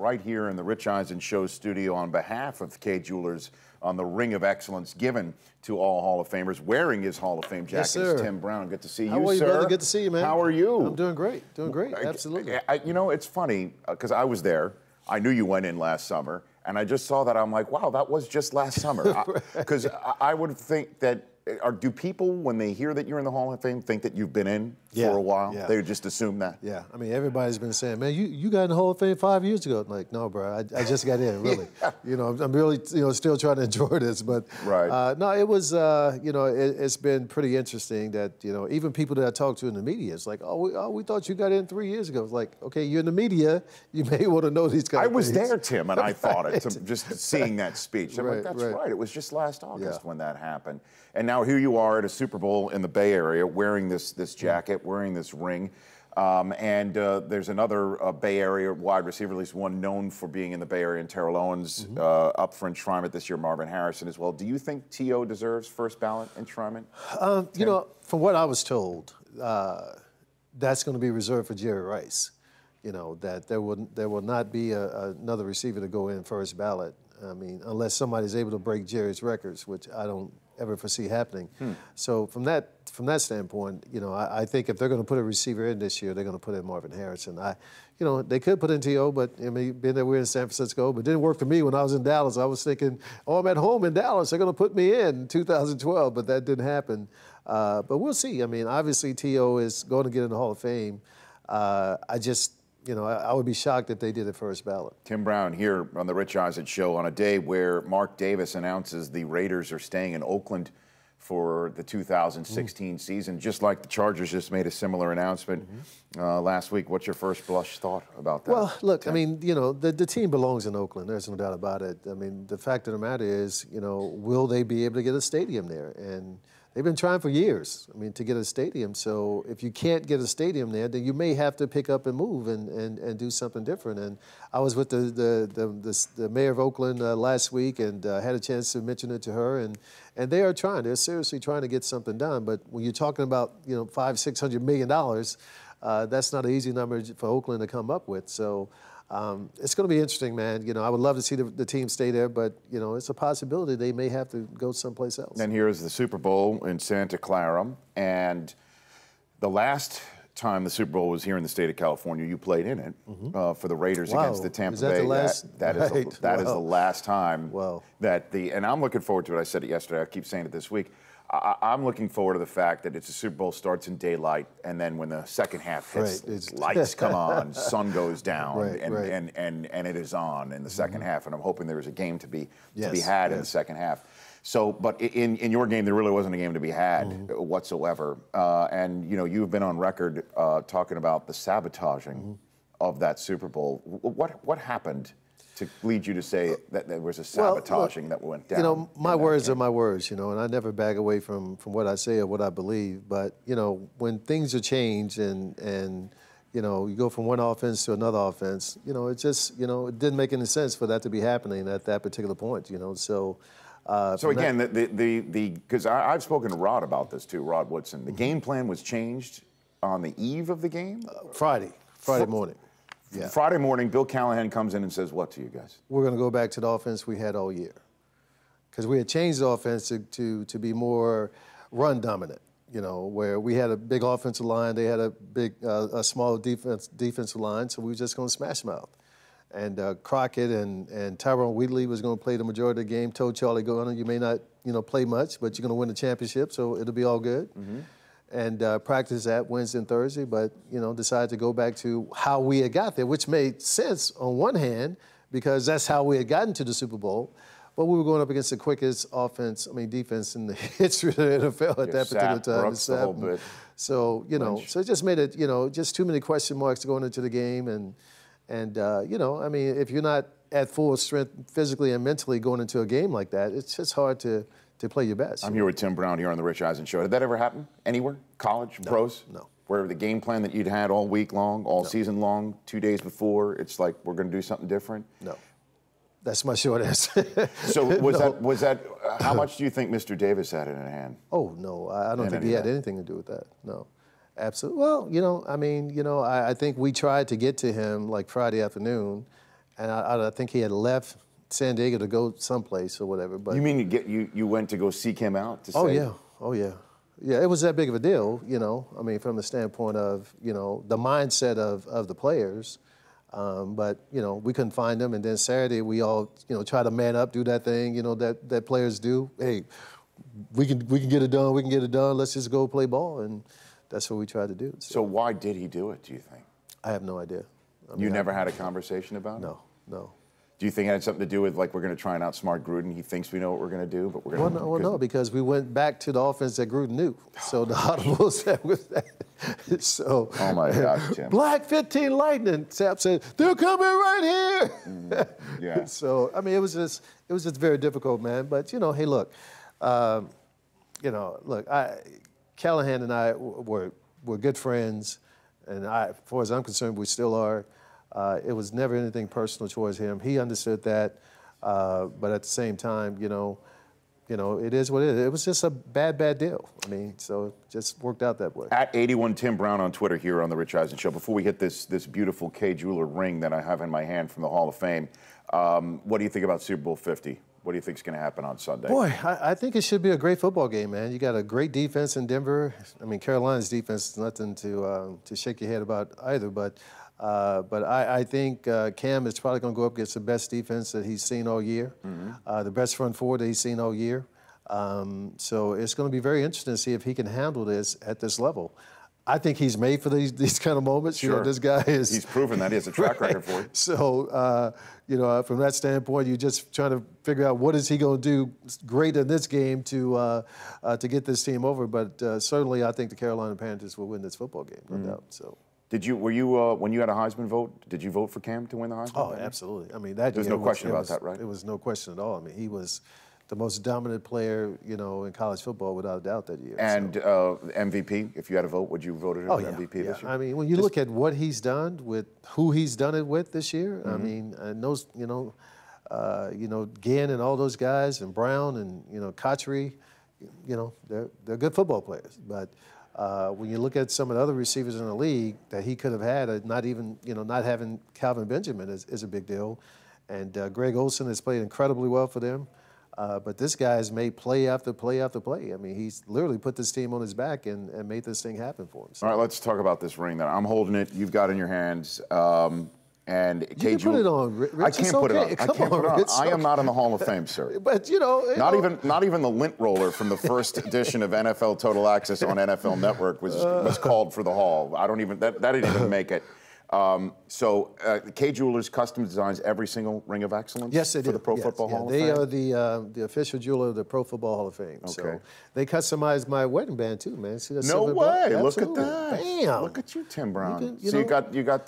right here in the Rich Eisen Show studio on behalf of Kay Jewelers on the Ring of Excellence given to all Hall of Famers. Wearing his Hall of Fame jacket Yes, sir. is Tim Brown. Good to see How you, are you, sir. brother? Good to see you, man. How are you? I'm doing great. Doing great. Absolutely. You know, it's funny because I was there. I knew you went in last summer, and I just saw that. I'm like, wow, that was just last summer. Because I would think that. Do people, when they hear that you're in the Hall of Fame, think that you've been in for a while? Yeah. They just assume that? Yeah. I mean, everybody's been saying, man, you got in the Hall of Fame 5 years ago. I'm like, no, bro, I just got in, really. Yeah. You know, I'm really, still trying to enjoy this. But right. No, it was, it's been pretty interesting that, even people that I talk to in the media, it's like, we thought you got in 3 years ago. It's like, okay, you're in the media, you may want to know these guys. I was there, Tim, and I thought it, just seeing that speech. I'm like, that's right. It was just last August when that happened. And now here you are at a Super Bowl in the Bay Area wearing this jacket, wearing this ring. There's another Bay Area wide receiver, at least one known for being in the Bay Area, and Terrell Owens up for enshrinement this year, Marvin Harrison as well. Do you think T.O. deserves first ballot enshrinement? From what I was told, that's going to be reserved for Jerry Rice. That there will not be another receiver to go in first ballot. I mean, unless somebody's able to break Jerry's records, which I don't ever foresee happening. So from that standpoint, I think if they're going to put a receiver in this year, they're going to put in Marvin Harrison. They could put in T.O., but I mean, being that we're in San Francisco, but it didn't work for me when I was in Dallas. I was thinking, I'm at home in Dallas. They're going to put me in 2012, but that didn't happen. But we'll see. I mean, obviously T.O. is going to get in the Hall of Fame. I would be shocked if they did it first ballot. Tim Brown here on the Rich Eisen Show on a day where Mark Davis announces the Raiders are staying in Oakland for the 2016 season, just like the Chargers just made a similar announcement last week. What's your first blush thought about that? Well, look, Tim? I mean, the team belongs in Oakland. There's no doubt about it. I mean, the fact of the matter is, will they be able to get a stadium there? And they've been trying for years, to get a stadium. So if you can't get a stadium there, then you may have to pick up and move and do something different. And I was with the mayor of Oakland last week and had a chance to mention it to her. And they are trying. They're seriously trying to get something done. But when you're talking about, $500-600 million, that's not an easy number for Oakland to come up with. So it's going to be interesting, man. I would love to see the team stay there, but, it's a possibility they may have to go someplace else. And here is the Super Bowl in Santa Clara. And the last time the Super Bowl was here in the state of California, you played in it for the Raiders against the Tampa Bay. The last? That is the last time that and I'm looking forward to it. I said it yesterday. I keep saying it this week. I'm looking forward to the fact that it's a Super Bowl starts in daylight, and then when the second half hits, lights come on, sun goes down, and it is on in the second half. And I'm hoping there is a game to be had in the second half. So, but in your game, there really wasn't a game to be had whatsoever. And you've been on record talking about the sabotaging of that Super Bowl. What happened to lead you to say that there was a sabotaging that went down? My words are my words, and I never back away from what I say or what I believe. But, when things are changed and you go from one offense to another offense, it just, it didn't make any sense for that to be happening at that particular point, So again, because I've spoken to Rod about this too, Rod Woodson. The game plan was changed on the eve of the game? Friday morning. Yeah. Friday morning, Bill Callahan comes in and says what to you guys? We're going to go back to the offense we had all year. Because we had changed the offense to be more run dominant, where we had a big offensive line, they had a small defensive line, so we were just going to smash them out. And Crockett and Tyrone Wheatley was going to play the majority of the game, told Charlie Garner, you may not play much, but you're going to win the championship, so it'll be all good. And practice that Wednesday and Thursday, but, decided to go back to how we had got there, which made sense on one hand, because that's how we had gotten to the Super Bowl. But we were going up against the quickest defense in the history of the NFL at that particular time. Brooks, the whole bit. So, so it just made it, just too many question marks going into the game. And if you're not at full strength physically and mentally going into a game like that, it's just hard to play your best. I'm here with Tim Brown here on the Rich Eisen Show. Did that ever happen anywhere? College, pros? No. Where the game plan that you'd had all week long, all season long, 2 days before, it's like we're going to do something different? No. That's my short answer. So was that how much do you think Mr. Davis had it in hand? Oh, no. I don't think he had anything to do with that. No. Absolutely. Well, I think we tried to get to him like Friday afternoon, and I think he had left San Diego to go someplace or whatever. But you mean you went to go seek him out? To oh say, yeah, oh yeah, yeah. It was that big of a deal, you know. I mean, from the standpoint of the mindset of the players. But we couldn't find them, and then Saturday we all try to man up, do that thing that players do. Hey, we can get it done. We can get it done. Let's just go play ball, and that's what we tried to do. So why did he do it? Do you think? I have no idea. You never had a conversation about it? No. Do you think it had something to do with, like, we're going to try and outsmart Gruden? He thinks we know what we're going to do, but we're going to... Well, no, because we went back to the offense that Gruden knew. So the audibles that was that. So, oh, my gosh, Tim. Black 15 Lightning, Sapp said, they're coming right here. Yeah. So, I mean, it was just very difficult, man. But, hey, look, Callahan and I were good friends, and as far as I'm concerned, we still are. It was never anything personal towards him. He understood that, but at the same time, it is what it is. It was just a bad deal. I mean, so it just worked out that way. At 81 Tim Brown on Twitter here on the Rich Eisen Show. Before we hit this beautiful Kay Jeweler ring that I have in my hand from the Hall of Fame, what do you think about Super Bowl 50? What do you think is going to happen on Sunday? Boy, I think it should be a great football game, man. You got a great defense in Denver. I mean, Carolina's defense is nothing to shake your head about either, but I think Cam is probably going to go up against the best defense that he's seen all year, the best front four that he's seen all year. So it's going to be very interesting to see if he can handle this at this level. I think he's made for these kind of moments. Sure. This guy is. He's proven that he has a track record for it. So, from that standpoint, you're just trying to figure out what is he going to do great in this game to get this team over. But certainly, I think the Carolina Panthers will win this football game, no doubt. So. Were you when you had a Heisman vote? Did you vote for Cam to win the Heisman? Oh, absolutely. I mean, there's no question about that, right? It was no question at all. I mean, he was the most dominant player, in college football without a doubt that year. And MVP, if you had a vote, would you vote him MVP this year? I mean, when you look at what he's done with who he's done it with this year, I mean, and those, Ginn and all those guys, and Brown and Cotchery, they're good football players, but. When you look at some of the other receivers in the league that he could have had, not having Calvin Benjamin is a big deal. And Greg Olsen has played incredibly well for them. But this guy has made play after play after play. I mean, he's literally put this team on his back and made this thing happen for him. So. All right, let's talk about this ring that I'm holding it. You've got in your hands. And you can put it on, Rich. I can't put it on. I can't put it on. I am not in the Hall of Fame, sir. But not even the lint roller from the first edition of NFL Total Access on NFL Network was called for the Hall. I don't even that didn't even make it. So Kay Jewelers custom designs every single ring of excellence. Yes, they do. For the Pro Football Hall of Fame. They are the official jeweler of the Pro Football Hall of Fame. Okay. So they customized my wedding band too, man. See that no way! Look at Absolutely. that! Bam! Look at you, Tim Brown. You got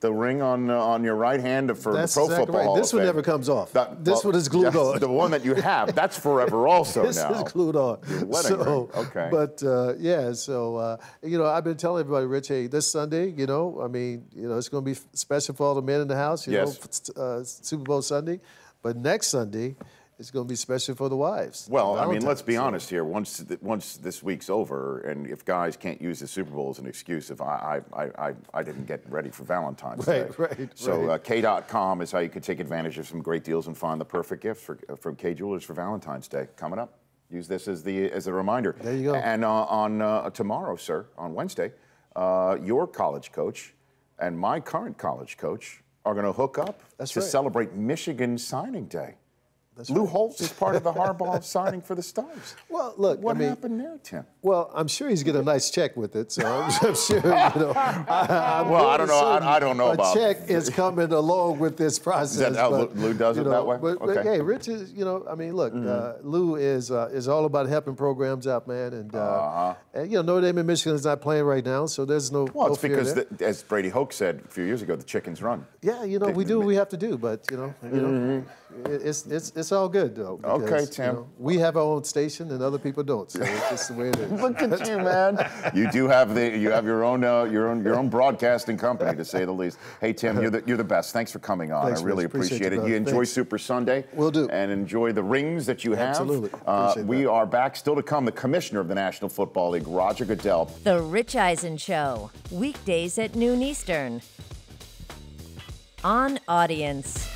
the ring on your right hand for that's the Pro exactly Football right. Hall This of one Fame. never comes off. This one is glued on. The one that you have, that's forever also this now. is glued on. Your wedding ring. Okay. But I've been telling everybody, Rich, hey, this Sunday, it's going to be special for all the men in the house. Super Bowl Sunday, but next Sunday. It's going to be special for the wives. Well, I mean, let's be honest here. Once this week's over, and if guys can't use the Super Bowl as an excuse, if I didn't get ready for Valentine's Day. Right. So K.com is how you could take advantage of some great deals and find the perfect gift from Kay Jewelers for Valentine's Day. Coming up, use this as a reminder. There you go. And on tomorrow, sir, on Wednesday, your college coach and my current college coach are going to hook up to celebrate Michigan signing day. Lou Holtz is part of the Harbaugh signing for the Stars. Well, look, what happened there, Tim? Well, I'm sure he's getting a nice check with it, so I'm sure, I don't know. I don't know about a check is coming along with this process. Is that how Lou does it that way? But hey, Rich is, look, Lou is all about helping programs out, man, and Notre Dame and Michigan is not playing right now, so there's no. Well, it's no because as Brady Hoke said a few years ago, the chickens run. Yeah, we do what we have to do, but it's all good though. Because, okay, Tim. We have our own station and other people don't, so it's just the way it is. Look at you, man. You do have your own broadcasting company, to say the least. Hey, Tim, you're the best. Thanks for coming on. Thanks, I really appreciate it. You enjoy Thanks. Super Sunday. Will do. And enjoy the rings that you have. Absolutely. We are back. Still to come, the commissioner of the National Football League, Roger Goodell. The Rich Eisen Show, weekdays at noon Eastern. On Audience.